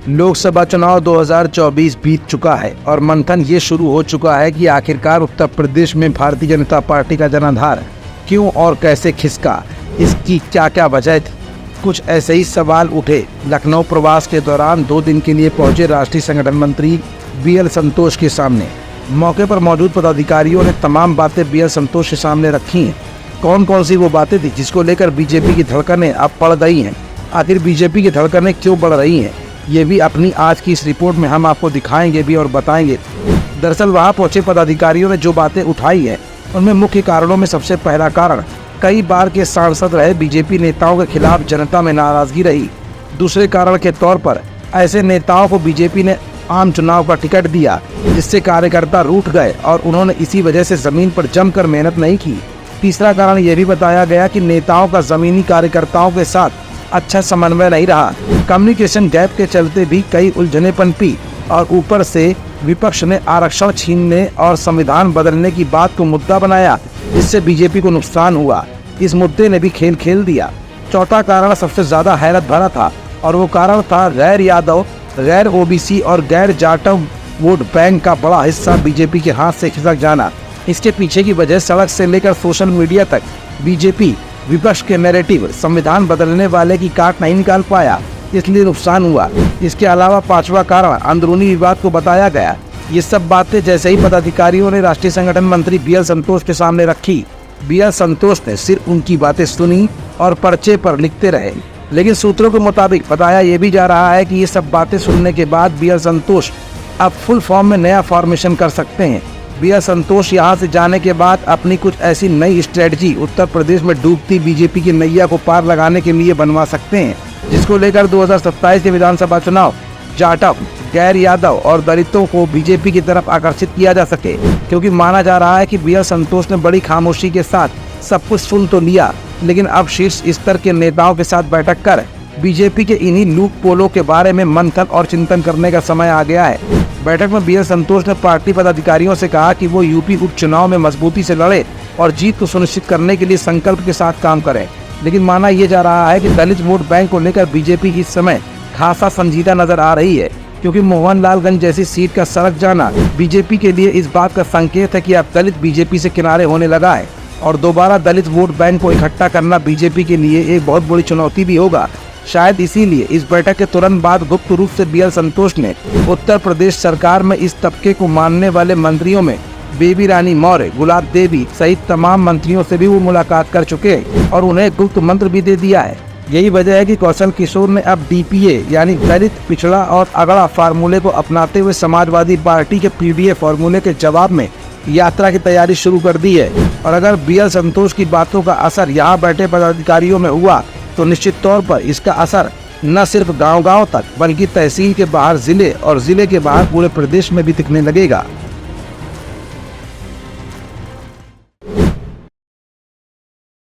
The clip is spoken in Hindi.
लोकसभा चुनाव 2024 बीत चुका है और मंथन ये शुरू हो चुका है कि आखिरकार उत्तर प्रदेश में भारतीय जनता पार्टी का जनाधार क्यों और कैसे खिसका, इसकी क्या क्या वजह थी। कुछ ऐसे ही सवाल उठे लखनऊ प्रवास के दौरान 2 दिन के लिए पहुंचे राष्ट्रीय संगठन मंत्री BL संतोष के सामने। मौके पर मौजूद पदाधिकारियों ने तमाम बातें BL संतोष के सामने रखी हैं। कौन कौन सी वो बातें थी जिसको लेकर बीजेपी की धड़कनें अब बढ़ गई हैं, आखिर बीजेपी की धड़कनें क्यों बढ़ रही हैं, ये भी अपनी आज की इस रिपोर्ट में हम आपको दिखाएंगे भी और बताएंगे। दरअसल वहां पहुंचे पदाधिकारियों ने जो बातें उठाई है उनमें मुख्य कारणों में सबसे पहला कारण कई बार के सांसद रहे बीजेपी नेताओं के खिलाफ जनता में नाराजगी रही। दूसरे कारण के तौर पर ऐसे नेताओं को बीजेपी ने आम चुनाव का टिकट दिया जिससे कार्यकर्ता रूठ गए और उन्होंने इसी वजह से जमीन पर जमकर मेहनत नहीं की। तीसरा कारण यह भी बताया गया कि नेताओं का जमीनी कार्यकर्ताओं के साथ अच्छा समन्वय नहीं रहा। कम्युनिकेशन गैप के चलते भी कई उलझने पनपी और ऊपर से विपक्ष ने आरक्षण छीनने और संविधान बदलने की बात को मुद्दा बनाया, जिससे बीजेपी को नुकसान हुआ। इस मुद्दे ने भी खेल खेल दिया। चौथा कारण सबसे ज्यादा हैरत भरा था और वो कारण था गैर यादव, गैर OBC और गैर जाटव वोट बैंक का बड़ा हिस्सा बीजेपी के हाथ से खिसक जाना। इसके पीछे की वजह सड़क से लेकर सोशल मीडिया तक बीजेपी विपक्ष के नैरेटिव संविधान बदलने वाले की काट नहीं निकाल पाया, इसलिए नुकसान हुआ। इसके अलावा पांचवा कारण अंदरूनी विवाद को बताया गया। ये सब बातें जैसे ही पदाधिकारियों ने राष्ट्रीय संगठन मंत्री BL संतोष के सामने रखी, BL संतोष ने सिर्फ उनकी बातें सुनी और पर्चे पर लिखते रहे। लेकिन सूत्रों के मुताबिक बताया ये भी जा रहा है कि ये सब बातें सुनने के बाद BL संतोष अब फुल फॉर्म में नया फॉर्मेशन कर सकते हैं। BL संतोष यहाँ से जाने के बाद अपनी कुछ ऐसी नई स्ट्रेटजी उत्तर प्रदेश में डूबती बीजेपी की नैया को पार लगाने के लिए बनवा सकते हैं, जिसको लेकर 2027 के विधानसभा चुनाव जाटव, गैर यादव और दलितों को बीजेपी की तरफ आकर्षित किया जा सके। क्योंकि माना जा रहा है कि BL संतोष ने बड़ी खामोशी के साथ सब कुछ सुन तो लिया, लेकिन अब शीर्ष स्तर के नेताओं के साथ बैठक कर बीजेपी के इन्हीं लूप पोलों के बारे में मंथन और चिंतन करने का समय आ गया है। बैठक में BL संतोष ने पार्टी पदाधिकारियों से कहा कि वो यूपी उपचुनाव में मजबूती से लड़े और जीत को सुनिश्चित करने के लिए संकल्प के साथ काम करें। लेकिन माना यह जा रहा है कि दलित वोट बैंक को लेकर बीजेपी इस समय खासा संजीदा नजर आ रही है, क्योंकि मोहनलालगंज जैसी सीट का सरक जाना बीजेपी के लिए इस बात का संकेत है कि अब दलित बीजेपी से किनारे होने लगा है और दोबारा दलित वोट बैंक को इकट्ठा करना बीजेपी के लिए एक बहुत बड़ी चुनौती भी होगा। शायद इसीलिए इस बैठक के तुरंत बाद गुप्त रूप से BL संतोष ने उत्तर प्रदेश सरकार में इस तबके को मानने वाले मंत्रियों में बेबी रानी मौर्य, गुलाब देवी सहित तमाम मंत्रियों से भी वो मुलाकात कर चुके हैं और उन्हें गुप्त मंत्र भी दे दिया है। यही वजह है कि कौशल किशोर ने अब DPA यानी दलित, पिछड़ा और अगड़ा फार्मूले को अपनाते हुए समाजवादी पार्टी के PDA फार्मूले के जवाब में यात्रा की तैयारी शुरू कर दी है। और अगर BL संतोष की बातों का असर यहाँ बैठे पदाधिकारियों में हुआ तो निश्चित तौर पर इसका असर न सिर्फ गांव-गांव तक बल्कि तहसील के बाहर जिले और जिले के बाहर पूरे प्रदेश में भी दिखने लगेगा।